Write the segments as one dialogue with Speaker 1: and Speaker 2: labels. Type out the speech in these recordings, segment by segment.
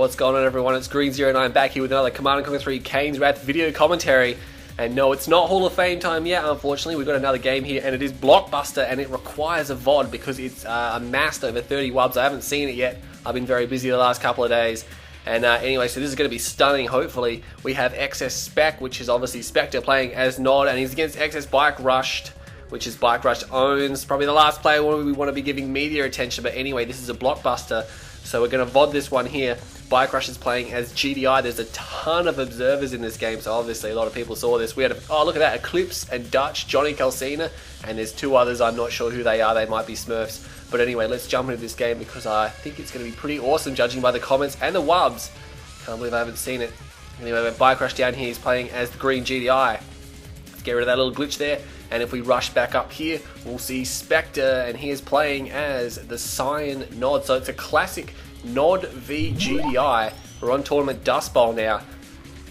Speaker 1: what's going on everyone? It's Green09 back here with another Command & Conquer 3 Kane's Wrath video commentary. And no, it's not Hall of Fame time yet, unfortunately. We've got another game here, and it is Blockbuster, and it requires a VOD because it's amassed over 30 wubs. I haven't seen it yet. I've been very busy the last couple of days. And anyway, so this is going to be stunning, hopefully. We have eXs.SpeC, which is obviously Spectre playing as Nod, and he's against eXs.BikeRushxD, which is BikeRushxD owns. Probably the last player we want to be giving media attention, but anyway, this is a Blockbuster. So we're going to VOD this one here. BikeRushxD is playing as GDI. There's a ton of observers in this game, so obviously a lot of people saw this. We had, oh look at that, Eclipse and Dutch, Johnny Calcina, and there's two others. I'm not sure who they are. They might be Smurfs. But anyway, let's jump into this game because I think it's going to be pretty awesome, judging by the comments and the wubs. Can't believe I haven't seen it. Anyway, we have BikeRushxD down here. He's playing as the green GDI. Let's get rid of that little glitch there. And if we rush back up here, we'll see Spectre, and he is playing as the Cyan Nod. So it's a classic Nod v GDI. We're on Tournament Dust Bowl now.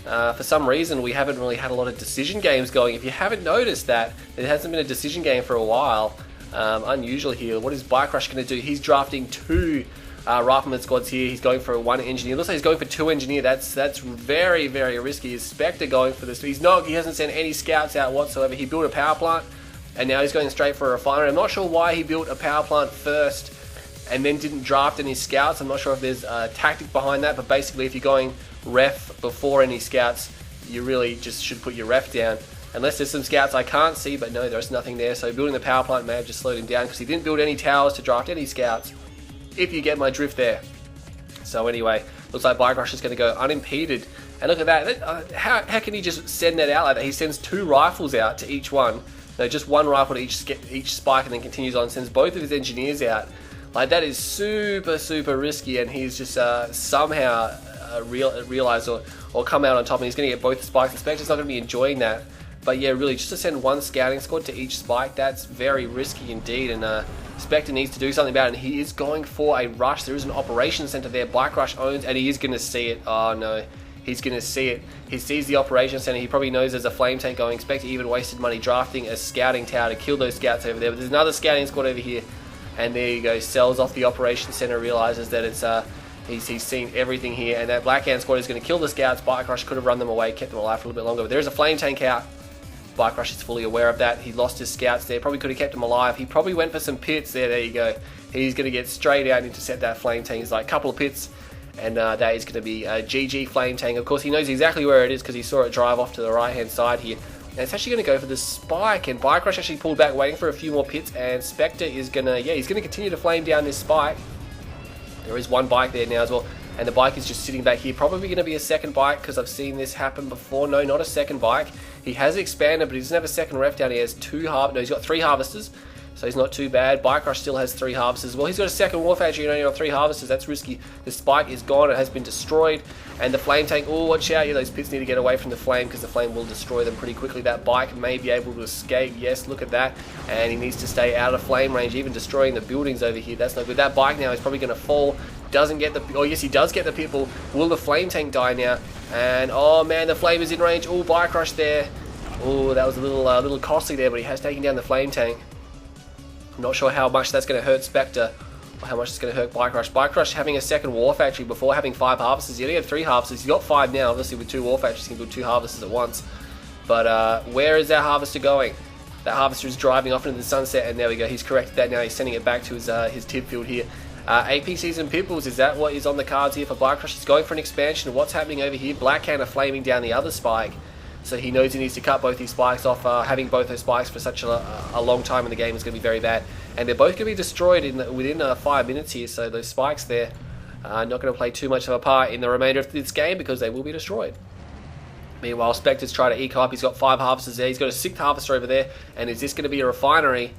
Speaker 1: For some reason, we haven't really had a lot of decision games going. If you haven't noticed that, there hasn't been a decision game for a while. Unusual here. What is BikeRushxD going to do? He's drafting two Rifleman squads here. He's going for one engineer. Looks like he's going for two engineer. That's very, very risky. Is Spectre going for this? He hasn't sent any scouts out whatsoever. He built a power plant, and now he's going straight for a refinery. I'm not sure why he built a power plant first and then didn't draft any scouts. I'm not sure if there's a tactic behind that, but basically if you're going ref before any scouts, you really just should put your ref down. Unless there's some scouts I can't see, but no, there's nothing there. So building the power plant may have just slowed him down because he didn't build any towers to draft any scouts, if you get my drift there. So anyway, looks like BikeRushxD is going to go unimpeded. And look at that. How can he just send that out like that? He sends two rifles out to each one. No, just one rifle to each spike, and then continues on and sends both of his engineers out. Like, that is super, super risky, and he's just somehow realized or come out on top, and he's going to get both the spikes. The Spectre's not going to be enjoying that. But yeah, really, just to send one scouting squad to each spike, that's very risky indeed, and Spectre needs to do something about it, and he is going for a rush. There is an operations center there BikeRushxD owns, and he is going to see it. Oh no, he's going to see it. He sees the operations center. He probably knows there's a flame tank going. Spectre even wasted money drafting a scouting tower to kill those scouts over there, but there's another scouting squad over here, and there you go, sells off the operations center, realizes that it's he's seen everything here, and that Blackhand squad is going to kill the scouts. BikeRushxD could have run them away, kept them alive for a little bit longer, but there's a flame tank out. BikeRushxD is fully aware of that. He lost his scouts there. Probably could have kept them alive. He probably went for some pits there. There you go. He's going to get straight out and intercept that flame tank. He's like, a couple of pits, and that is going to be a GG flame tank. Of course, he knows exactly where it is because he saw it drive off to the right-hand side here. And it's actually going to go for the spike, and BikeRushxD actually pulled back, waiting for a few more pits, and Spectre is going to, he's going to continue to flame down this spike. There is one bike there now as well, and the bike is just sitting back here. Probably going to be a second bike because I've seen this happen before. No, not a second bike. He has expanded, but he doesn't have a second ref down. He has he's got three harvesters, so he's not too bad. BikeRushxD still has three harvesters. Well, he's got a second war factory and only on three harvesters. That's risky. The spike is gone. It has been destroyed. And the flame tank, oh, watch out. Yeah, those pits need to get away from the flame because the flame will destroy them pretty quickly. That bike may be able to escape. Yes, look at that. And he needs to stay out of flame range, even destroying the buildings over here. That's not good. That bike now is probably going to fall. Doesn't get the, oh yes, he does get the pitbull. Will the flame tank die now? And oh man, the flame is in range. Oh, BikeRushxD there. Oh, that was a little costly there, but he has taken down the flame tank. I'm not sure how much that's going to hurt Spectre, or how much it's going to hurt BikeRushxD. BikeRushxD having a second war factory before having 5 harvesters. He only had 3 harvesters. He's got 5 now. Obviously, with 2 war factories, he can build 2 harvesters at once. But where is that harvester going? That harvester is driving off into the sunset, and there we go. He's corrected that now. He's sending it back to his tib field here. APCs and Pitbulls, is that what is on the cards here for BikeRushxD? He's going for an expansion. What's happening over here? Blackhand are flaming down the other spike. So he knows he needs to cut both these spikes off. Having both those spikes for such a long time in the game is going to be very bad. And they're both going to be destroyed within 5 minutes here. So those spikes there are not going to play too much of a part in the remainder of this game because they will be destroyed. Meanwhile, Spectre's trying to eco up. He's got 5 harvesters there. He's got a 6th harvester over there. And is this going to be a refinery?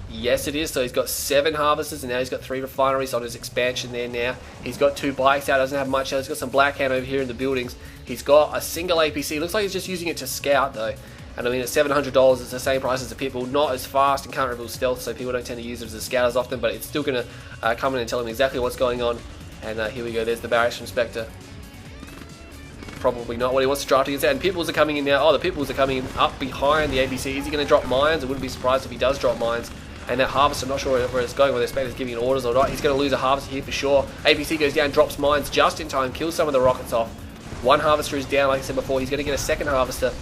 Speaker 1: Yes, it is. So he's got 7 harvesters, and now he's got 3 refineries on his expansion there now. He's got 2 bikes out, doesn't have much else. He's got some Blackhand over here in the buildings. He's got a single APC. Looks like he's just using it to scout, though. And I mean, at $700, it's the same price as the Pitbull. Not as fast and can't reveal stealth, so people don't tend to use it as a scout as often, but it's still going to come in and tell him exactly what's going on. And here we go. There's the barracks from Spectre. Probably not what he wants to draft against that. And Pitbulls are coming in now. Oh, the Pitbulls are coming in up behind the APC. Is he going to drop mines? I wouldn't be surprised if he does drop mines. And that harvester, I'm not sure where it's going, whether Spectre's giving it orders or not. He's going to lose a harvester here for sure. APC goes down, drops mines just in time, kills some of the rockets off. One harvester is down, like I said before. He's going to get a second harvester.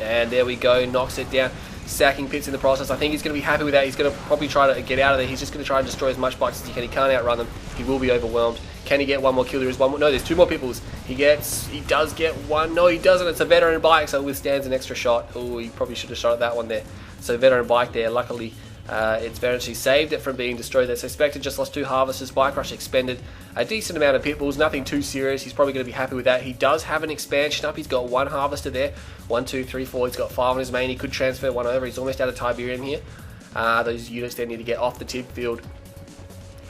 Speaker 1: And there we go, knocks it down. Sacking pits in the process. I think he's going to be happy with that. He's going to probably try to get out of there. He's just going to try and destroy as much bikes as he can. He can't outrun them. He will be overwhelmed. Can he get one more kill? There is one more. No, there's two more peoples. He does get one. No, he doesn't. It's a veteran bike, so it withstands an extra shot. Oh, he probably should have shot at that one there. So veteran bike there. Luckily, it's eventually saved it from being destroyed there. So Spectre just lost two harvesters. BikeRush expended a decent amount of pitbulls. Nothing too serious. He's probably going to be happy with that. He does have an expansion up. He's got one harvester there. 1, 2, 3, 4. He's got 5 on his main. He could transfer one over. He's almost out of Tiberium here. Those units there need to get off the tip field.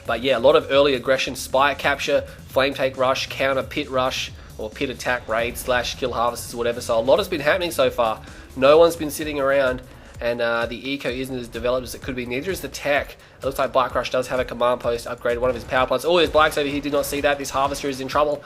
Speaker 1: But yeah, a lot of early aggression, spire capture, flame take rush, counter pit rush, or pit attack raid / kill harvesters, whatever. So a lot has been happening so far. No one's been sitting around, and the eco isn't as developed as it could be. Neither is the tech. It looks like BikeRush does have a command post upgraded, one of his power plants. Oh, there's bikes over here. Did not see that. This harvester is in trouble,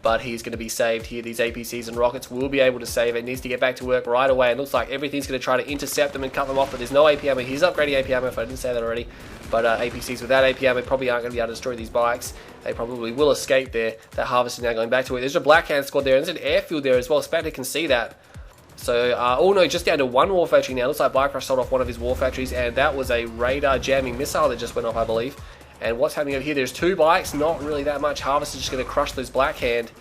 Speaker 1: but he's going to be saved here. These APCs and rockets will be able to save it. Needs to get back to work right away. It looks like everything's going to try to intercept them and cut them off, but there's no AP ammo. He's upgrading AP ammo, if I didn't say that already. But APCs without AP ammo probably aren't going to be able to destroy these bikes. They probably will escape there. That harvester now going back to it. There's a black hand squad there, and there's an airfield there as well. Spectre can see that. So, oh no, just down to one war factory now. Looks like BikeRush sold off one of his war factories, and that was a radar jamming missile that just went off, I believe. And what's happening over here? There's two bikes, not really that much. Harvester just going to crush those black hand.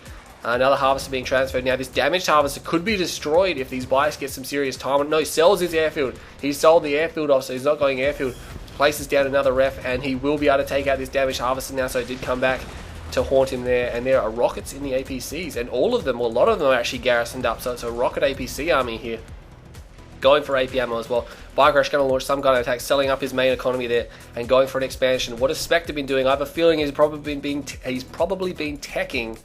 Speaker 1: Another harvester being transferred. Now, this damaged harvester could be destroyed if these bikes get some serious time. No, sells his airfield. He sold the airfield off, so he's not going airfield. Places down another ref, and he will be able to take out this damaged harvester now, so it did come back to haunt him there. And there are rockets in the APCs, and all of them, well, a lot of them are actually garrisoned up, so it's a rocket APC army here. Going for AP ammo as well. BikeRush going to launch some kind of attack, selling up his main economy there, and going for an expansion. What has Spectre been doing? I have a feeling he's probably been teching.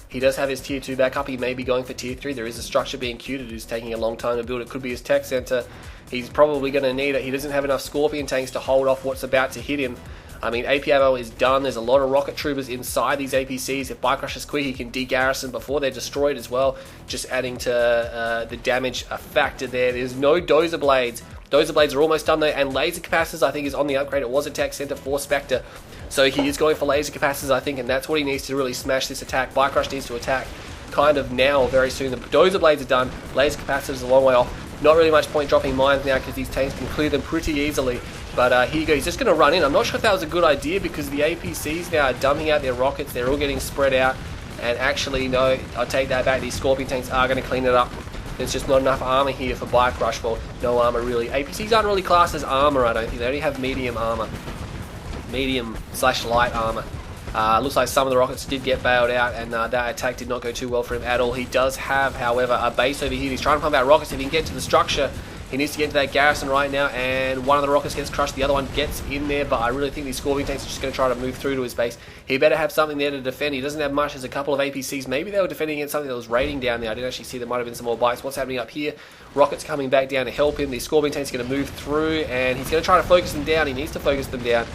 Speaker 1: He does have his tier 2 back up. He may be going for tier 3. There is a structure being queued. It is taking a long time to build. It could be his tech center. He's probably going to need it. He doesn't have enough Scorpion tanks to hold off what's about to hit him. I mean, AP ammo is done. There's a lot of rocket troopers inside these APCs. If BikeRush is quick, he can de-garrison before they're destroyed as well. Just adding to the damage a factor there. There's no dozer blades. Dozer blades are almost done though. And laser capacitors, I think, is on the upgrade. It was a tech center for Spectre. So he is going for laser capacitors, I think, and that's what he needs to really smash this attack. BikeRush needs to attack kind of now or very soon. The dozer blades are done. Laser capacitors are a long way off. Not really much point dropping mines now because these tanks can clear them pretty easily. But here you go. He's just going to run in. I'm not sure if that was a good idea because the APCs now are dumping out their rockets. They're all getting spread out. And actually, no, I'll take that back. These Scorpion tanks are going to clean it up. There's just not enough armor here for BikeRush. Well, no armor really. APCs aren't really classed as armor, I don't think. They only have medium armor. Medium/light armor. Looks like some of the rockets did get bailed out, and that attack did not go too well for him at all. He does have, however, a base over here. He's trying to pump out rockets. If he can get to the structure, he needs to get into that garrison right now, and one of the rockets gets crushed. The other one gets in there, but I really think these Scorpion tanks are just going to try to move through to his base. He better have something there to defend. He doesn't have much. There's a couple of APCs. Maybe they were defending against something that was raiding down there. I didn't actually see there might have been some more bikes. What's happening up here? Rockets coming back down to help him. The Scorpion tanks are going to move through, and he's going to try to focus them down. He needs to focus them down.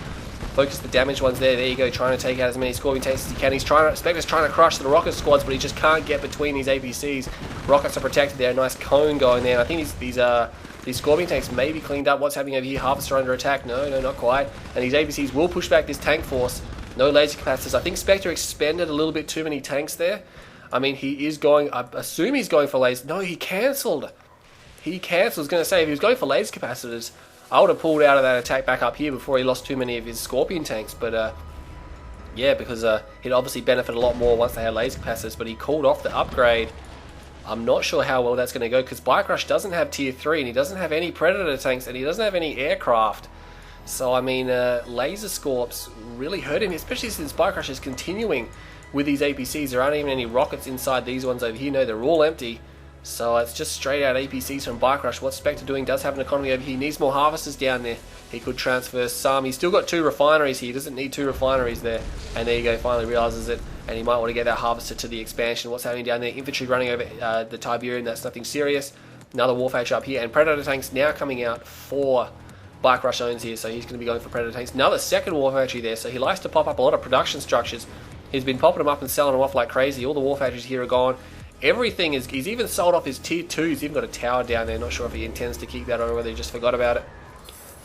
Speaker 1: Focus the damaged ones there. There you go, trying to take out as many Scorpion tanks as he can. Spectre's trying to crush the rocket squads, but he just can't get between these APCs. Rockets are protected there. Nice cone going there. And I think these Scorpion tanks may be cleaned up. What's happening over here? Harvester under attack. No, not quite. And these APCs will push back this tank force. No laser capacitors. I think Spectre expended a little bit too many tanks there. I mean, he is going, I assume he's going for lasers. No, he cancelled. He cancelled. I was going to say, if he was going for laser capacitors, I would have pulled out of that attack back up here before he lost too many of his Scorpion tanks. But yeah, because he'd obviously benefit a lot more once they had laser capacitors. But he called off the upgrade. I'm not sure how well that's going to go because BikeRush doesn't have tier 3 and he doesn't have any Predator tanks and he doesn't have any aircraft. So I mean, laser scorps really hurt him, especially since BikeRush is continuing with these APCs. There aren't even any rockets inside these ones over here. No, they're all empty. So it's just straight out APCs from BikeRush. What Spectre doing does have an economy over here. He needs more harvesters down there. He could transfer some. He's still got 2 refineries here. He doesn't need 2 refineries there. And there you go, finally realizes it. And he might want to get that harvester to the expansion. What's happening down there? Infantry running over the Tiberium. That's nothing serious. Another war factory up here. And Predator tanks now coming out for BikeRush owns here. So he's going to be going for Predator tanks. Another second war factory there. So he likes to pop up a lot of production structures. He's been popping them up and selling them off like crazy. All the war factories here are gone. Everything is, he's even sold off his tier 2. He's even got a tower down there. Not sure if he intends to keep that or whether he just forgot about it.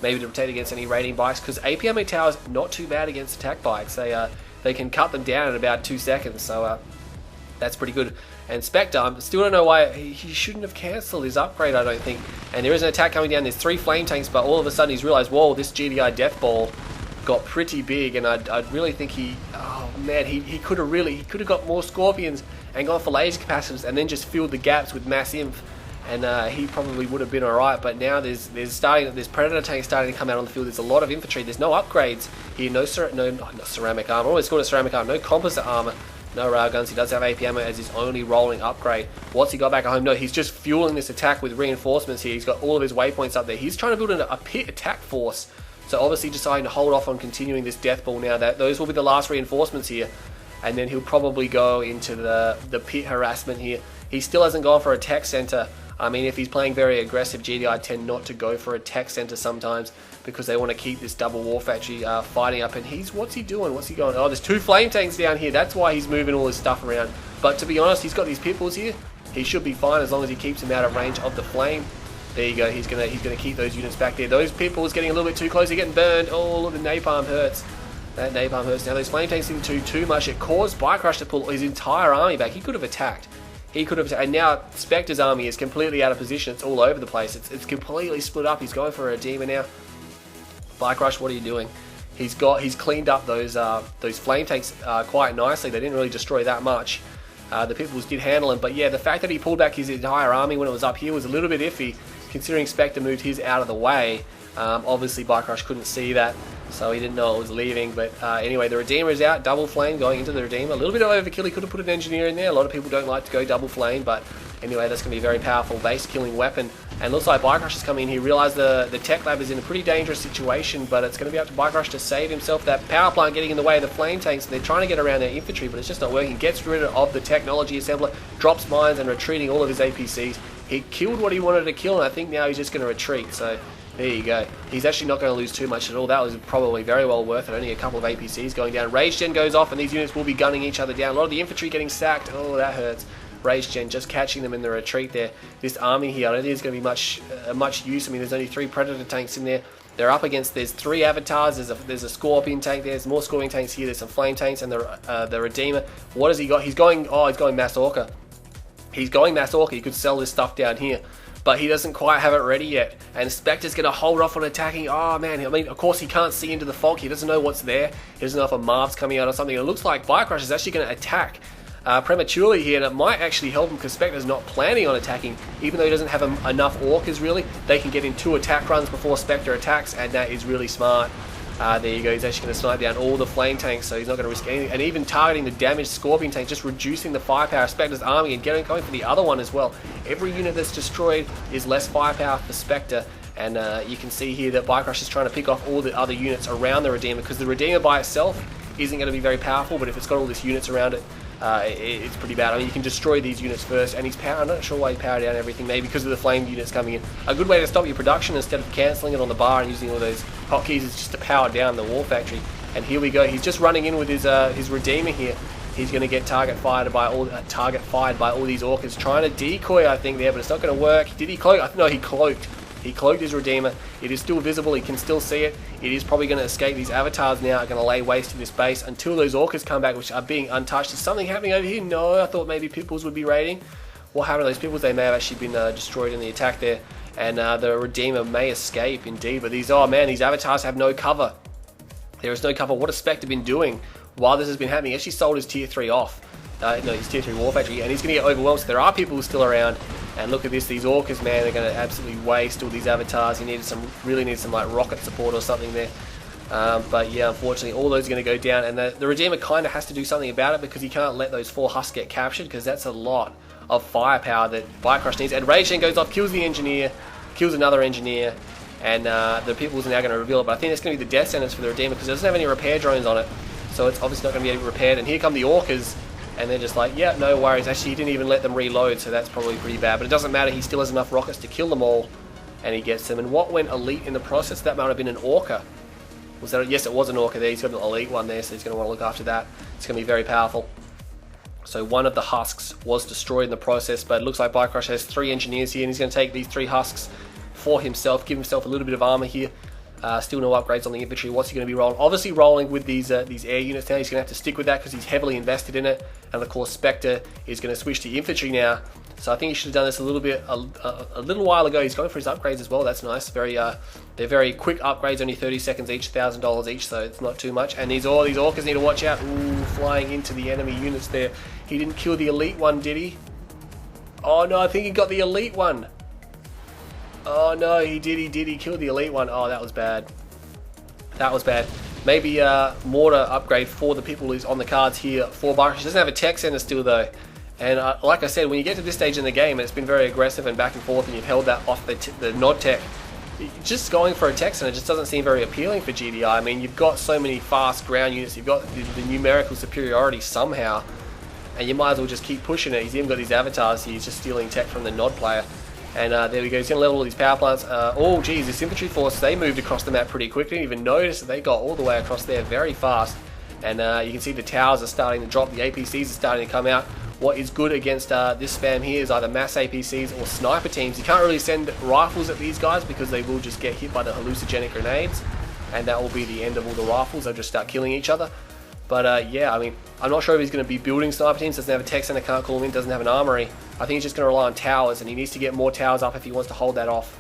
Speaker 1: maybe to protect against any raiding bikes, because APMA Tower's not too bad against attack bikes. They can cut them down in about 2 seconds, so that's pretty good. And Spectre, I still don't know why he shouldn't have cancelled his upgrade, I don't think. And there is an attack coming down, there's 3 flame tanks, but all of a sudden he's realised, whoa, this GDI death ball got pretty big, and I really think he could have got more Scorpions and gone for laser capacitors and then just filled the gaps with mass inf, and he probably would have been alright. But now there's Predator tanks starting to come out on the field. There's a lot of infantry. There's no upgrades here. No ceramic armor. I always called it ceramic armor. No composite armor. No railguns. He does have AP ammo as his only rolling upgrade. What's he got back at home? No, he's just fueling this attack with reinforcements here. He's got all of his waypoints up there. He's trying to build a pit attack force. So obviously deciding to hold off on continuing this death ball now. Those will be the last reinforcements here. And then he'll probably go into the pit harassment here. He still hasn't gone for a tech center. I mean, if he's playing very aggressive, GDI tend not to go for a tech center sometimes because they want to keep this double war factory fighting up. And what's he doing? What's he going? Oh, there's 2 flame tanks down here. That's why he's moving all his stuff around. But to be honest, he's got these pit bulls here. He should be fine as long as he keeps him out of range of the flame. There you go. He's gonna keep those units back there. Those pit bulls getting a little bit too close. They're getting burned. Oh, look, the napalm hurts. That napalm hurts. Now those flame tanks didn't do too much. It caused BikeRush to pull his entire army back. He could have attacked. And now Spectre's army is completely out of position. It's all over the place. It's completely split up. He's going for a Redeemer now. BikeRush, what are you doing? He's cleaned up those flame tanks quite nicely. They didn't really destroy that much. The pit bulls did handle him, but yeah, the fact that he pulled back his entire army when it was up here was a little bit iffy, considering Spectre moved his out of the way. Obviously BikeRush couldn't see that, so he didn't know it was leaving. But anyway, the Redeemer is out, double flame going into the Redeemer. A little bit of overkill. He could have put an engineer in there. A lot of people don't like to go double flame, but anyway, that's going to be a very powerful base killing weapon. And looks like BikeRush is coming in. He realised the tech lab is in a pretty dangerous situation, but it's going to be up to BikeRush to save himself. That power plant getting in the way of the flame tanks, and they're trying to get around their infantry, but it's just not working. Gets rid of the technology assembler, drops mines and retreating all of his APCs. He killed what he wanted to kill, and I think now he's just going to retreat. So there you go. He's actually not going to lose too much at all. That was probably very well worth it. Only a couple of APCs going down. Rage Gen goes off, and these units will be gunning each other down. A lot of the infantry getting sacked. Oh, that hurts. Rage Gen just catching them in the retreat there. This army here, I don't think it's going to be much use. I mean, there's only 3 Predator tanks in there. They're up against, there's 3 avatars, there's a Scorpion tank there, there's more Scorpion tanks here, there's some Flame tanks, and the Redeemer. What has he got? He's going Mass Orca. He's going Mass Orca. He could sell this stuff down here, but he doesn't quite have it ready yet. And Spectre's going to hold off on attacking. Oh man, I mean, of course he can't see into the fog. He doesn't know what's there. He doesn't know if a MARV's coming out or something. It looks like BikeRush is actually going to attack prematurely here, and it might actually help him because Spectre's not planning on attacking, even though he doesn't have enough orcas really. They can get in 2 attack runs before Spectre attacks, and that is really smart. There you go, he's actually going to snipe down all the flame tanks, so he's not going to risk anything, and even targeting the damaged Scorpion tank, just reducing the firepower of Spectre's army and going for the other one as well. Every unit that's destroyed is less firepower for Spectre, and you can see here that BikeRush is trying to pick off all the other units around the Redeemer, because the Redeemer by itself isn't going to be very powerful, but if it's got all these units around it, it's pretty bad. I mean, you can destroy these units first, and I'm not sure why he powered down everything, maybe because of the flame units coming in. A good way to stop your production instead of cancelling it on the bar and using all those hotkeys is just to power down the war factory. And here we go, he's just running in with his Redeemer here. He's going to get target fired by all these orcas, trying to decoy, I think, there, but it's not going to work. Did he cloak? No, he cloaked. He cloaked his Redeemer. It is still visible. He can still see it. It is probably going to escape. These avatars now are going to lay waste to this base until those orcas come back, which are being untouched. Is something happening over here? No, I thought maybe pit bulls would be raiding. What happened to those pit bulls? They may have actually been destroyed in the attack there, and the Redeemer may escape indeed. But these avatars have no cover. There is no cover. What has Spectre been doing while this has been happening? He actually sold his tier 3 off. His tier 3 war factory, and he's going to get overwhelmed. So there are people still around. And look at this, these orcas, man, they're going to absolutely waste all these avatars. He really needed some like rocket support or something there. But yeah, unfortunately, all those are going to go down, and the Redeemer kind of has to do something about it because he can't let those 4 husks get captured, because that's a lot of firepower that BikeRush needs. And Rage Gen goes off, kills the engineer, kills another engineer, and the people's now going to reveal it. But I think it's going to be the death sentence for the Redeemer because it doesn't have any repair drones on it, so it's obviously not going to be repaired. And here come the orcas. And they're just like, yeah, no worries. Actually, he didn't even let them reload, so that's probably pretty bad. But it doesn't matter. He still has enough rockets to kill them all, and he gets them. And what went elite in the process? That might have been an orca. Was that? Yes, it was an orca there. He's got an elite one there, so he's going to want to look after that. It's going to be very powerful. So one of the husks was destroyed in the process, but it looks like BikeRush has 3 engineers here, and he's going to take these 3 husks for himself, give himself a little bit of armor here. Still no upgrades on the infantry. What's he going to be rolling? Obviously rolling with these air units now. He's going to have to stick with that because he's heavily invested in it. And of course, Spectre is going to switch to infantry now. So I think he should have done this a little while ago. He's going for his upgrades as well. That's nice. They're very quick upgrades, only 30 seconds each, $1,000 each, so it's not too much. And these orcas need to watch out. Ooh, flying into the enemy units there. He didn't kill the elite one, did he? Oh no, I think he got the elite one. Oh no, he did. He killed the elite one. Oh, that was bad. That was bad. Maybe mortar upgrade for the people who's on the cards here for BikeRush. He doesn't have a tech center still though. And like I said, when you get to this stage in the game, it's been very aggressive and back and forth, and you've held that off the nod tech. Just going for a tech center just doesn't seem very appealing for GDI. I mean, you've got so many fast ground units, you've got the numerical superiority somehow, and you might as well just keep pushing it. He's even got these avatars here. He's just stealing tech from the nod player. And there we go, he's going to level all these power plants. Oh geez, this infantry force, they moved across the map pretty quick. Didn't even notice that they got all the way across there very fast. And you can see the towers are starting to drop, the APCs are starting to come out. What is good against this spam here is either mass APCs or sniper teams. You can't really send rifles at these guys because they will just get hit by the hallucinogenic grenades. And that will be the end of all the rifles, they'll just start killing each other. But yeah, I mean, I'm not sure if he's going to be building sniper teams. Doesn't have a tech center, can't call him in, doesn't have an armory. I think he's just going to rely on towers, and he needs to get more towers up if he wants to hold that off.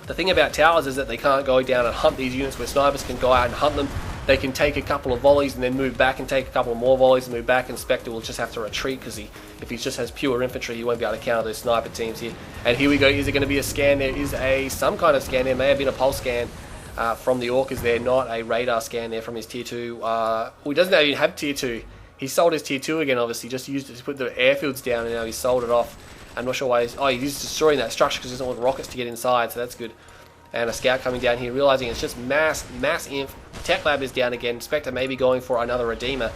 Speaker 1: The thing about towers is that they can't go down and hunt these units where snipers can go out and hunt them. They can take a couple of volleys and then move back and take a couple of more volleys and move back, and Spectre will just have to retreat because if he just has pure infantry, he won't be able to counter those sniper teams here. And here we go, is it going to be a scan? There is some kind of scan there, may have been a pulse scan from the orcas there, not a radar scan there from his tier 2. Well, he doesn't even have tier 2. He sold his tier 2 again, obviously, just used it to put the airfields down, and now he's sold it off. I'm not sure why he's destroying that structure because he doesn't want rockets to get inside, so that's good. And a scout coming down here, realizing it's just mass inf. Tech lab is down again. Spectre may be going for another redeemer.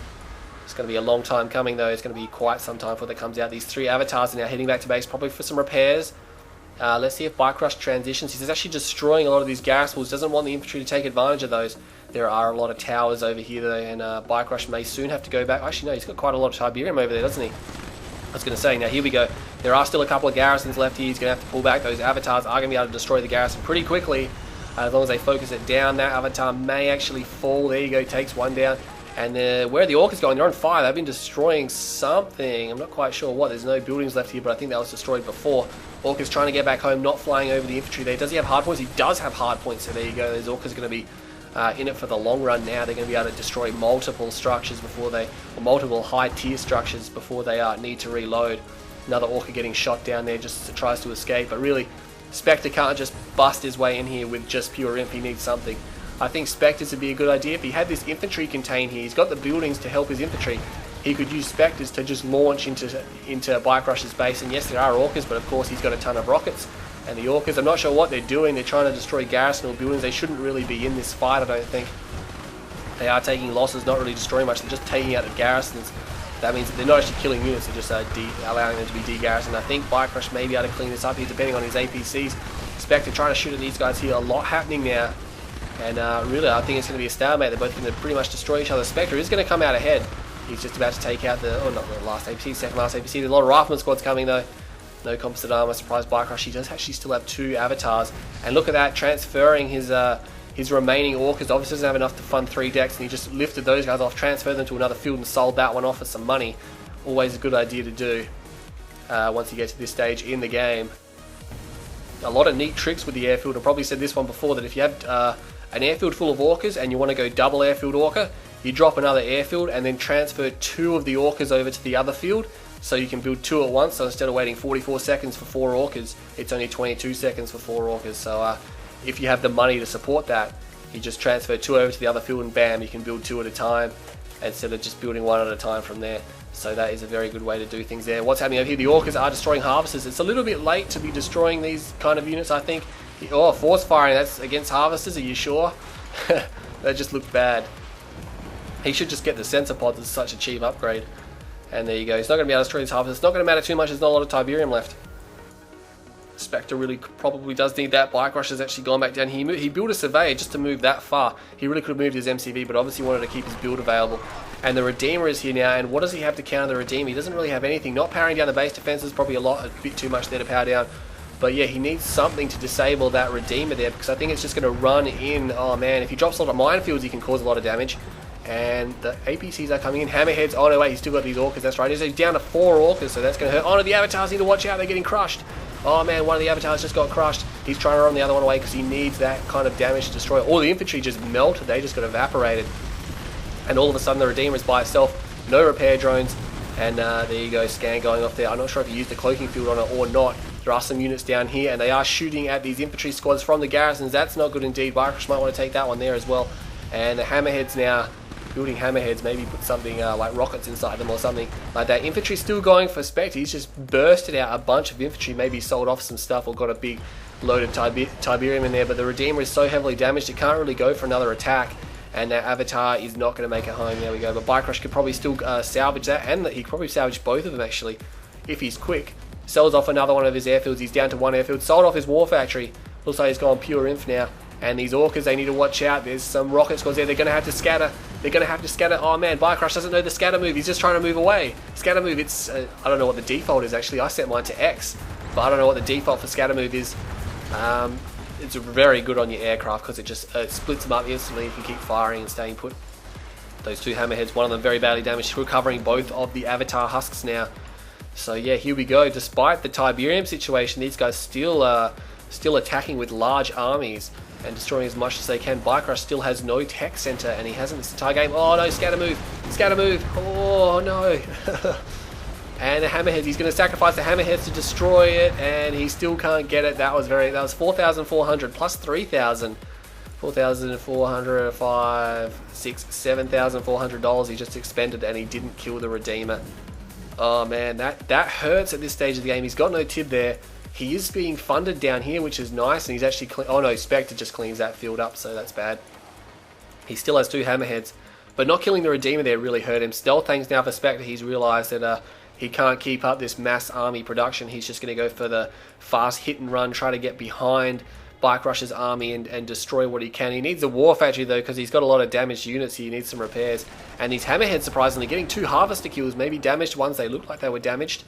Speaker 1: It's going to be a long time coming though. It's going to be quite some time before that comes out. These 3 avatars are now heading back to base, probably for some repairs. Let's see if BikeRush transitions. He's actually destroying a lot of these garrisons. Doesn't want the infantry to take advantage of those. There are a lot of towers over here though, and BikeRush may soon have to go back. Actually no, he's got quite a lot of Tiberium over there, doesn't he? I was going to say, now here we go. There are still a couple of garrisons left here. He's going to have to pull back. Those avatars are going to be able to destroy the garrison pretty quickly. As long as they focus it down, that avatar may actually fall. There you go, takes one down. And where are the orcas going? They're on fire. They've been destroying something. I'm not quite sure what. There's no buildings left here, but I think that was destroyed before. Orcas trying to get back home, not flying over the infantry there. Does he have hard points? He does have hard points, so there you go. Those orcas are going to be in it for the long run now. They're going to be able to destroy multiple structures before they, or multiple high tier structures before they need to reload. Another orca getting shot down there just tries to escape, but really Spectre can't just bust his way in here with just pure imp. He needs something. I think Spectres would be a good idea. If he had this infantry contained here, he's got the buildings to help his infantry. He could use Spectres to just launch into BikeRush's base. And yes, there are orcas, but of course he's got a ton of rockets. And the orcas, I'm not sure what they're doing. They're trying to destroy garrisonal buildings. They shouldn't really be in this fight, I don't think. They are taking losses, not really destroying much. They're just taking out the garrisons. That means that they're not actually killing units, they're just allowing them to be de-garrisoned. I think BikeRush may be able to clean this up here, depending on his APCs. Spectre trying to shoot at these guys here. A lot happening now. And really, I think it's going to be a stalemate. They're both going to pretty much destroy each other. Spectre is going to come out ahead. He's just about to take out not the last APC, second last APC. There's a lot of rifleman squads coming though. No composite armor. Surprise BikeRush. He does actually still have 2 avatars. And look at that, transferring his remaining orcas. Obviously doesn't have enough to fund 3 decks, and he just lifted those guys off, transferred them to another field, and sold that one off for some money. Always a good idea to do once you get to this stage in the game. A lot of neat tricks with the airfield. I probably said this one before, that if you have an airfield full of orcas and you want to go double airfield orca, you drop another airfield and then transfer 2 of the orcas over to the other field, so you can build 2 at once. So instead of waiting 44 seconds for 4 orcas, it's only 22 seconds for 4 orcas. So if you have the money to support that, you just transfer 2 over to the other field and bam, you can build 2 at a time instead of just building 1 at a time from there. So that is a very good way to do things there. What's happening over here? The orcas are destroying harvesters. It's a little bit late to be destroying these kind of units, I think. Oh, force firing, that's against harvesters, are you sure? That just looked bad. He should just get the sensor pods. It's such a cheap upgrade. And there you go. He's not going to be able to destroy these harvesters. It's not going to matter too much. There's not a lot of Tiberium left. Spectre really probably does need that. BikeRush has actually gone back down. He built a surveyor just to move that far. He really could have moved his MCV, but obviously wanted to keep his build available. And the Redeemer is here now, and what does he have to counter the Redeemer? He doesn't really have anything. Not powering down the base defenses, probably a bit too much there to power down. But yeah, he needs something to disable that Redeemer there, because I think it's just going to run in. Oh man, if he drops a lot of minefields, he can cause a lot of damage. And the APCs are coming in. Hammerheads, oh no wait, he's still got these Orcas, that's right. He's down to 4 Orcas, so that's going to hurt. Oh no, the Avatars need to watch out, they're getting crushed. Oh man, one of the Avatars just got crushed. He's trying to run the other one away because he needs that kind of damage to destroy. All the infantry just melted, they just got evaporated. And all of a sudden the Redeemer is by itself, no repair drones. And there you go, scan going off there. I'm not sure if he used the cloaking field on it or not. There are some units down here, and they are shooting at these infantry squads from the garrisons. That's not good indeed. BikeRush might want to take that one there as well. And the Hammerheads now, building Hammerheads, maybe put something like rockets inside them or something like that. Infantry still going for SpeC. He's just bursted out a bunch of infantry, maybe sold off some stuff or got a big load of Tiberium in there. But the Redeemer is so heavily damaged, it can't really go for another attack. And that Avatar is not going to make it home. There we go. But BikeRush could probably still salvage that, and he could probably salvage both of them actually, if he's quick. Sells off another one of his airfields. He's down to 1 airfield. Sold off his war factory. Looks like he's gone pure inf now. And these Orcas, they need to watch out. There's some rocket squads there. They're going to have to scatter. They're going to have to scatter. Oh man, BikeRush doesn't know the scatter move. He's just trying to move away. Scatter move, it's, I don't know what the default is actually. I set mine to X, but I don't know what the default for scatter move is. It's very good on your aircraft because it just splits them up instantly. You can keep firing and staying put. Those 2 Hammerheads, one of them very badly damaged, recovering both of the Avatar husks now. So yeah, here we go. Despite the Tiberium situation, these guys still attacking with large armies and destroying as much as they can. BikeRush still has no tech center, and he hasn't this entire game. Oh no, scatter move! Scatter move! Oh no! And the Hammerheads, he's going to sacrifice the Hammerheads to destroy it, and he still can't get it. That was 4,400 plus 3,000. 4,400, 5, 6, $7,400 he just expended, and he didn't kill the Redeemer. Oh man, that hurts at this stage of the game. He's got no tib there. He is being funded down here, which is nice, and he's actually oh no, Spectre just cleans that field up, so that's bad. He still has 2 Hammerheads, but not killing the Redeemer there really hurt him. Stealth tanks now for Spectre. He's realised that he can't keep up this mass army production. He's just going to go for the fast hit and run, try to get behind BikeRush's army and destroy what he can. He needs a war factory though, because he's got a lot of damaged units. He needs some repairs. And these Hammerheads, surprisingly, getting 2 harvester kills, maybe damaged ones. They look like they were damaged.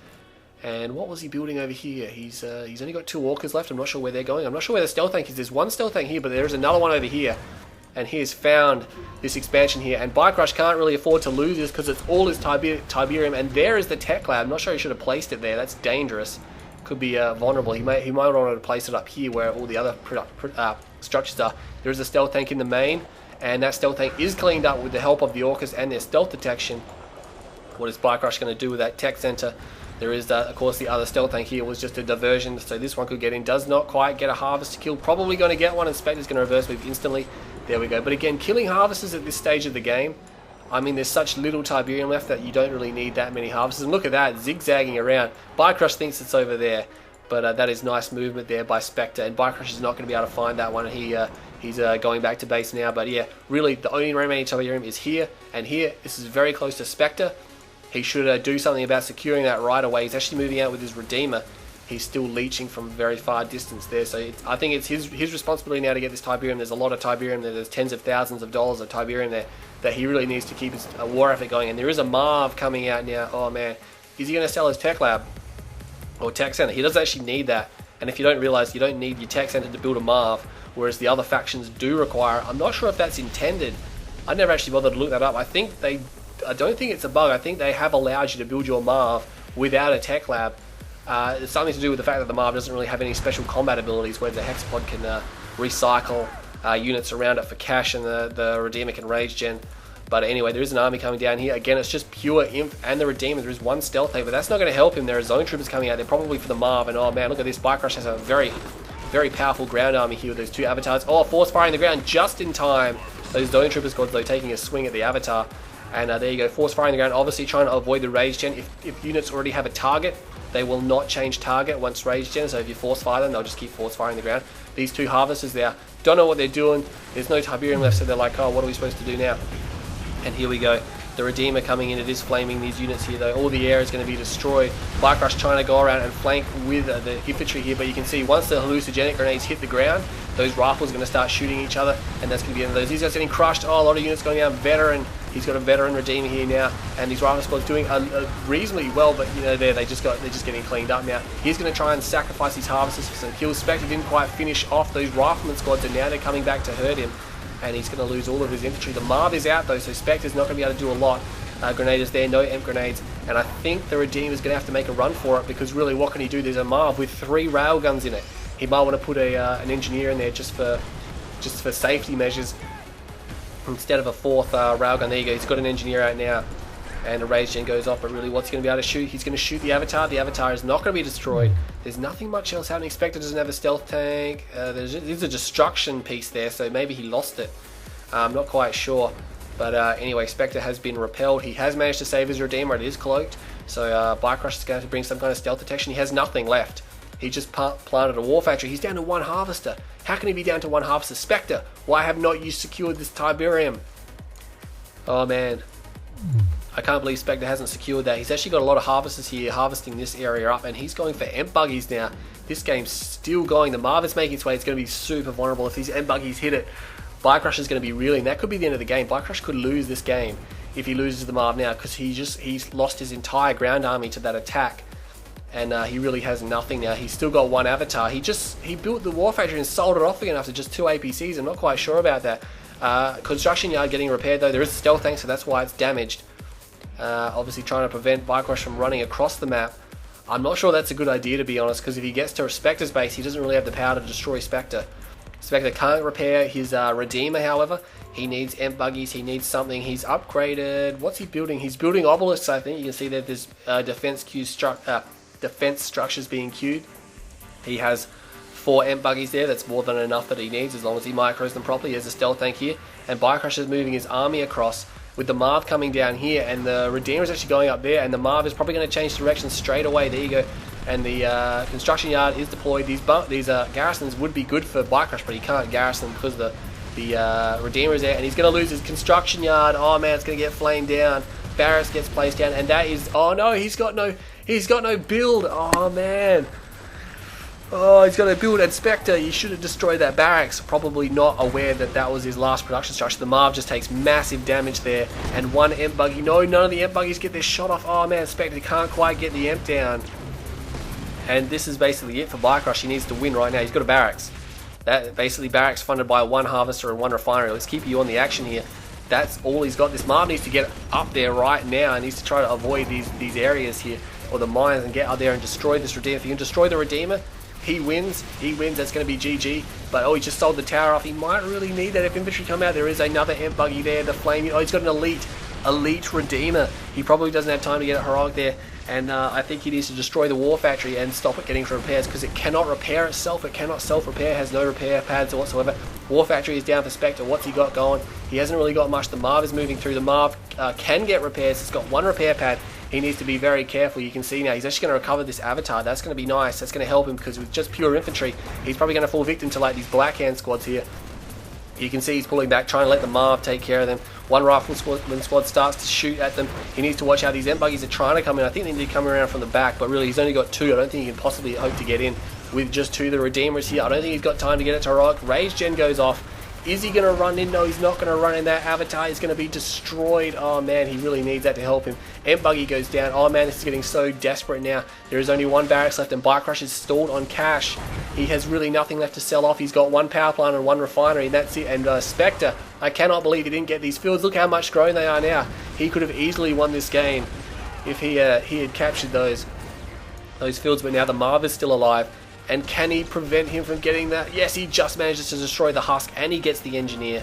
Speaker 1: And what was he building over here? He's only got 2 Orcas left. I'm not sure where they're going. I'm not sure where the stealth tank is. There's 1 stealth tank here, but there's another one over here. And he has found this expansion here. And BikeRush can't really afford to lose this because it's all his Tiberium. And there is the tech lab. I'm not sure he should have placed it there. That's dangerous. Could be vulnerable. He might want to place it up here where all the other structures are. There is a stealth tank in the main. And that stealth tank is cleaned up with the help of the Orcas and their stealth detection. What is BikeRush going to do with that tech center? There is, of course, the other stealth tank here was just a diversion, so this one could get in. Does not quite get a harvester kill. Probably going to get one, and Spectre's going to reverse move instantly. There we go. But again, killing harvesters at this stage of the game, I mean, there's such little Tiberium left that you don't really need that many harvesters. And look at that, zigzagging around. BikeRush thinks it's over there, but that is nice movement there by Spectre, and BikeRush is not going to be able to find that one. He's going back to base now, but yeah, really, the only remaining Tiberium is here and here. This is very close to Spectre. He should do something about securing that right away. He's actually moving out with his Redeemer. He's still leeching from very far distance there. So I think it's his responsibility now to get this Tiberium. There's a lot of Tiberium there. There's tens of thousands of dollars of Tiberium there that he really needs to keep his war effort going. And there is a MARV coming out now. Oh man, is he going to sell his tech lab or tech center? He doesn't actually need that. And if you don't realize, you don't need your tech center to build a MARV, whereas the other factions do require. I'm not sure if that's intended. I never actually bothered to look that up. I don't think it's a bug. I think they have allowed you to build your MARV without a tech lab. It's something to do with the fact that the MARV doesn't really have any special combat abilities, where the Hexapod can recycle units around it for cash, and the Redeemer can rage gen. But anyway, there is an army coming down here. Again, it's just pure Imp and the Redeemer. There is 1 stealth tank, but that's not going to help him. There are zone troopers coming out. They're probably for the MARV. And oh man, look at this. BikeRush has a very, very powerful ground army here with those 2 avatars. Oh, force firing the ground just in time. Those zone trooper squads, though, taking a swing at the avatar. And there you go, force firing the ground, obviously trying to avoid the rage gen. If units already have a target, they will not change target once rage gen, so if you force fire them, they'll just keep force firing the ground. These 2 harvesters there don't know what they're doing. There's no Tiberium left, so they're like, oh, what are we supposed to do now? And here we go. The Redeemer coming in. It is flaming these units here, though. All the air is going to be destroyed. BikeRush trying to go around and flank with the infantry here, but you can see once the hallucinogenic grenades hit the ground, those rifles are going to start shooting each other, and that's going to be the end of those. These guys getting crushed. Oh, a lot of units going down. Veteran. He's got a veteran redeemer here now, and these rifle squad's doing reasonably well, but you know, they're just getting cleaned up now. He's going to try and sacrifice his harvesters for some kills. Spectre didn't quite finish off those rifleman squads, and now they're coming back to hurt him, and he's going to lose all of his infantry. The MARV is out though, so Spectre's not going to be able to do a lot. Grenadiers there, no EMP grenades, and I think the Redeemer's going to have to make a run for it, because really what can he do? There's a MARV with 3 railguns in it. He might want to put an engineer in there just for safety measures instead of a 4th railgun. There you go, he's got an engineer out now, and a rage gen goes off, but really what's he going to be able to shoot? He's going to shoot the Avatar. The Avatar is not going to be destroyed. There's nothing much else happening. Spectre doesn't have a stealth tank. There's a destruction piece there, so maybe he lost it. I'm not quite sure. But anyway, Spectre has been repelled. He has managed to save his Redeemer. It is cloaked. So BikeRush is going to have to bring some kind of stealth detection. He has nothing left. He just planted a war factory. He's down to 1 harvester. How can he be down to 1 harvester? Spectre, why have not you secured this Tiberium? Oh man. I can't believe Spectre hasn't secured that. He's actually got a lot of harvesters here harvesting this area up, and he's going for EMP buggies now. This game's still going. The MARV is making its way. It's going to be super vulnerable if these EMP buggies hit it. BikeRush is going to be reeling. That could be the end of the game. BikeRush could lose this game if he loses the MARV now, because he's lost his entire ground army to that attack, and he really has nothing now. He's still got 1 Avatar. He built the war factory and sold it off again after just 2 APCs. I'm not quite sure about that. Construction yard getting repaired though. There is a stealth tank, so that's why it's damaged. Obviously trying to prevent BikeRush from running across the map. I'm not sure that's a good idea, to be honest, because if he gets to Spectre's base, he doesn't really have the power to destroy Spectre. Spectre can't repair his Redeemer, however. He needs EMP buggies, he needs something. He's upgraded. What's he building? He's building obelisks, I think. You can see that there's defense structures being queued. He has 4 EMP buggies there. That's more than enough that he needs, as long as he micros them properly. He has a stealth tank here, and BikeRush is moving his army across with the MARV coming down here, and the Redeemer is actually going up there, and the MARV is probably going to change direction straight away. There you go. And the construction yard is deployed. These garrisons would be good for BikeRush, but he can't garrison them because the Redeemer is there, and he's going to lose his construction yard. Oh man, it's going to get flamed down. Barracks gets placed down, and that is, oh no, he's got no build. Oh man. Oh, he's got to build. And Spectre, you should have destroyed that barracks. Probably not aware that that was his last production structure. The MARV just takes massive damage there, and 1 EMP buggy. No, none of the EMP buggies get their shot off. Oh man, Spectre can't quite get the EMP down. And this is basically it for BikeRush. He needs to win right now. He's got a barracks. That basically barracks funded by 1 harvester and 1 refinery. Let's keep you on the action here. That's all he's got. This MARV needs to get up there right now. He needs to try to avoid these areas here, or the mines, and get out there and destroy this Redeemer. If he can destroy the Redeemer, he wins. He wins. That's going to be GG. But oh, he just sold the tower off. He might really need that if infantry come out. There is another EMP buggy there. The flame. Oh, he's got an elite Redeemer. He probably doesn't have time to get a heroic there. And I think he needs to destroy the war factory and stop it getting repairs, because it cannot repair itself. It cannot self-repair, has no repair pads whatsoever. War factory is down for Spectre. What's he got going? He hasn't really got much. The MARV is moving through. The MARV can get repairs. It's got 1 repair pad. He needs to be very careful. You can see now he's actually going to recover this Avatar. That's going to be nice. That's going to help him, because with just pure infantry, he's probably going to fall victim to like these Black Hand squads here. You can see he's pulling back, trying to let the MARV take care of them. 1 rifleman squad starts to shoot at them. He needs to watch how these EMP buggies are trying to come in. I think they need to come around from the back, but really he's only got 2. I don't think he can possibly hope to get in with just 2. The Redeemers here, I don't think he's got time to get it to heroic. Rage gen goes off. Is he going to run in? No, he's not going to run in. That Avatar is going to be destroyed. Oh man, he really needs that to help him. EMP buggy goes down. Oh man, this is getting so desperate now. There is only 1 barracks left, and BikeRush is stalled on cash. He has really nothing left to sell off. He's got 1 power plant and 1 refinery, and that's it. And Spectre, I cannot believe he didn't get these fields. Look how much grown they are now. He could have easily won this game if he had captured those fields, but now the MARV is still alive. And can he prevent him from getting that? Yes, he just manages to destroy the husk, and he gets the engineer.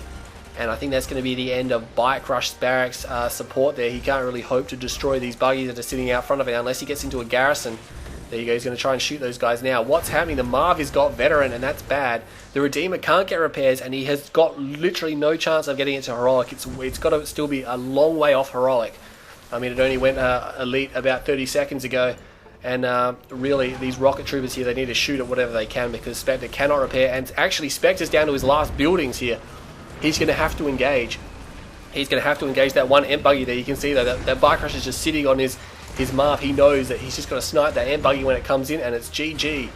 Speaker 1: And I think that's going to be the end of BikeRush's barracks support there. He can't really hope to destroy these buggies that are sitting out front of it unless he gets into a garrison. There you go, he's going to try and shoot those guys now. What's happening? The MARV has got veteran, and that's bad. The Redeemer can't get repairs, and he has got literally no chance of getting it to heroic. It's got to still be a long way off heroic. I mean, it only went elite about 30 seconds ago. And really, these rocket troopers here, they need to shoot at whatever they can, because Spectre cannot repair. And actually, Spectre's down to his last buildings here. He's going to have to engage. He's going to have to engage that 1 EMP buggy there. You can see that BikeRush is just sitting on his MARV. He knows that he's just got to snipe that EMP buggy when it comes in, and it's GG.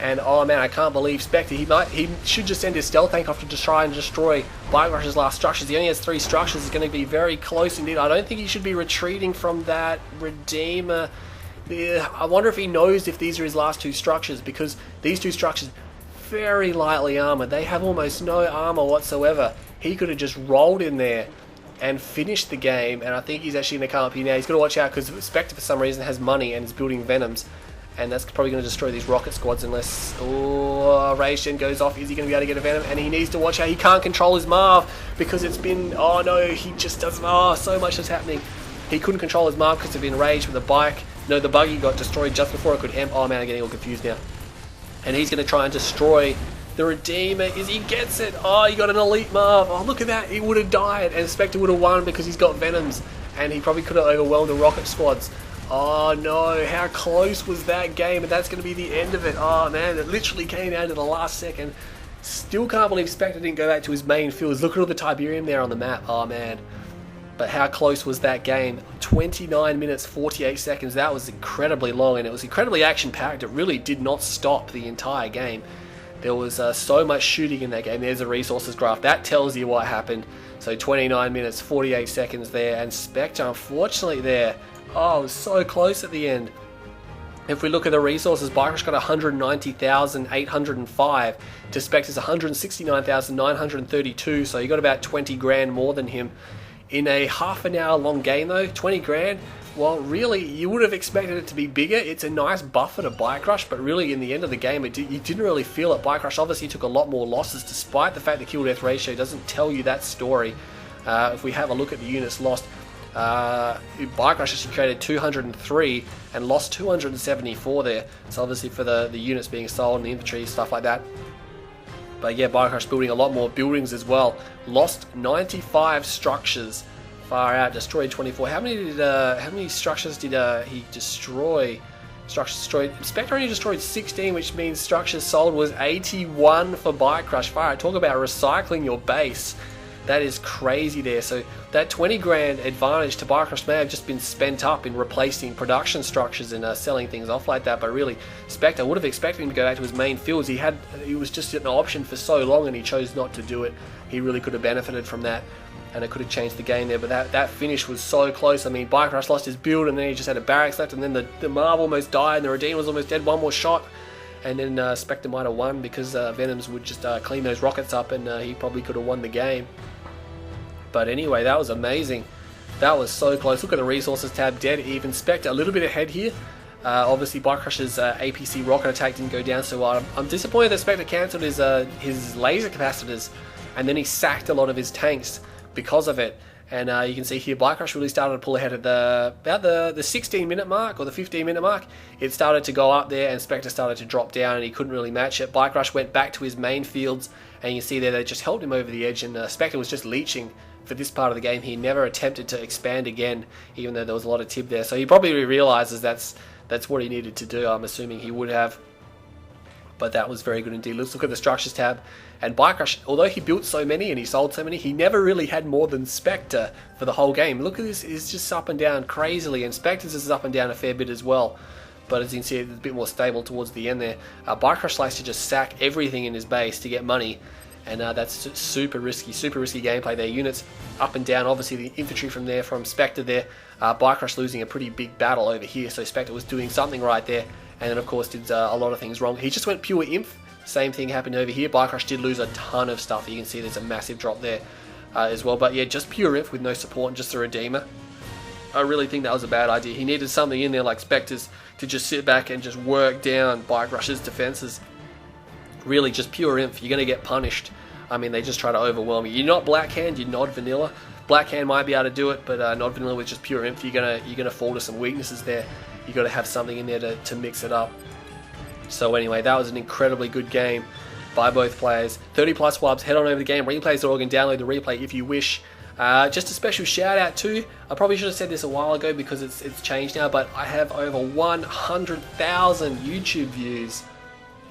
Speaker 1: And oh man, I can't believe Spectre. He should just send his stealth tank off to just try and destroy BikeRush's last structures. He only has 3 structures. It's going to be very close indeed. I don't think he should be retreating from that Redeemer. I wonder if he knows if these are his last 2 structures, because these 2 structures very lightly armored. They have almost no armor whatsoever. He could have just rolled in there and finished the game, and I think he's actually going to come up here now. He's got to watch out because Spectre for some reason has money and is building Venoms. And that's probably going to destroy these rocket squads unless... Oh, Rage Gen goes off. Is he going to be able to get a Venom? And he needs to watch out. He can't control his MARV because it's been... Oh no, he just doesn't... Oh, so much is happening. He couldn't control his MARV because of enraged with the bike. No, the buggy got destroyed just before it could amp. Oh man, I'm getting all confused now. And he's going to try and destroy the Redeemer. He gets it. Oh, he got an elite MARV. Oh, look at that. He would have died. And Spectre would have won because he's got Venoms. And he probably could have overwhelmed the rocket squads. Oh no, how close was that game? And that's going to be the end of it. Oh man, it literally came down to the last second. Still can't believe Spectre didn't go back to his main fields. Look at all the Tiberium there on the map. Oh man. But how close was that game? 29 minutes, 48 seconds. That was incredibly long, and it was incredibly action-packed. It really did not stop the entire game. There was so much shooting in that game. There's a resources graph. That tells you what happened. So 29 minutes, 48 seconds there. And Spectre, unfortunately, there. Oh, it was so close at the end. If we look at the resources, BikeRush got 190,805 to Spectre's 169,932, so you got about 20 grand more than him. In a half an hour long game though, 20 grand, well really you would have expected it to be bigger. It's a nice buffer to BikeRush, but really in the end of the game you didn't really feel it. BikeRush obviously took a lot more losses despite the fact the kill death ratio doesn't tell you that story. If we have a look at the units lost, BikeRush actually created 203 and lost 274 there. So obviously for the units being sold and the infantry, stuff like that. But yeah, BikeRush building a lot more buildings as well. Lost 95 structures. Far out, destroyed 24. How many structures did he destroy? Structures destroyed. Spectre only destroyed 16, which means structures sold was 81 for BikeRush. Far out. Talk about recycling your base. That is crazy there. So that 20 grand advantage to BikeRush may have just been spent up in replacing production structures and selling things off like that. But really, Spectre would have expected him to go back to his main fields. He was just an option for so long, and he chose not to do it. He really could have benefited from that, and it could have changed the game there. But that finish was so close. I mean, BikeRush lost his build, and then he just had a barracks left, and then the MARV almost died, and the Redeemer was almost dead. One more shot. And then Spectre might have won because Venoms would just clean those rockets up, and he probably could have won the game. But anyway, that was amazing. That was so close. Look at the resources tab, dead even. Spectre a little bit ahead here. Obviously, BikeRush's APC rocket attack didn't go down so well. I'm disappointed that Spectre cancelled his laser capacitors, and then he sacked a lot of his tanks because of it. And you can see here, BikeRush really started to pull ahead at about the 16-minute mark or the 15-minute mark. It started to go up there, and Spectre started to drop down, and he couldn't really match it. BikeRush went back to his main fields, and you can see there they just held him over the edge, and Spectre was just leeching for this part of the game. He never attempted to expand again, even though there was a lot of tib there. So he probably realizes that's what he needed to do. I'm assuming he would have. But that was very good indeed. Let's look at the structures tab. And BikeRush, although he built so many and he sold so many, he never really had more than Spectre for the whole game. Look at this, it's just up and down crazily, and Spectre's is up and down a fair bit as well. But as you can see, it's a bit more stable towards the end there. BikeRush likes to just sack everything in his base to get money. And that's super risky gameplay there. Units up and down, obviously the infantry from Spectre there. BikeRush losing a pretty big battle over here, so Spectre was doing something right there. And then of course did a lot of things wrong. He just went pure inf. Same thing happened over here. BikeRush did lose a ton of stuff. You can see there's a massive drop there as well. But yeah, just pure inf with no support and just a Redeemer. I really think that was a bad idea. He needed something in there like Spectre's to just sit back and just work down BikeRush's defenses. Really just pure inf, you're going to get punished. I mean, they just try to overwhelm you. You're not Blackhand, you're not vanilla. Blackhand might be able to do it, but not vanilla with just pure inf. You're gonna fall to some weaknesses there. You got to have something in there to mix it up. So anyway, that was an incredibly good game by both players. 30 plus swabs, head on over the game, replays.org, and download the replay if you wish. Just a special shout out too, I probably should have said this a while ago because it's changed now, but I have over 100,000 YouTube views.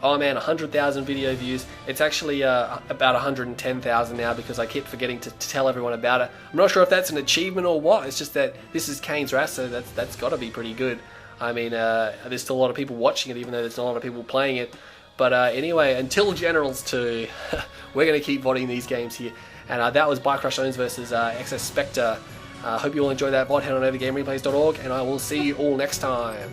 Speaker 1: Oh man, 100,000 video views. It's actually about 110,000 now because I keep forgetting to tell everyone about it. I'm not sure if that's an achievement or what. It's just that this is Kane's Wrath, so that's got to be pretty good. I mean, there's still a lot of people watching it, even though there's not a lot of people playing it. But anyway, until Generals 2, we're going to keep vodding these games here. And that was BikeRuShxD versus eXs.SpeC. Hope you all enjoyed that VOD. Head on over to GameReplays.org, and I will see you all next time.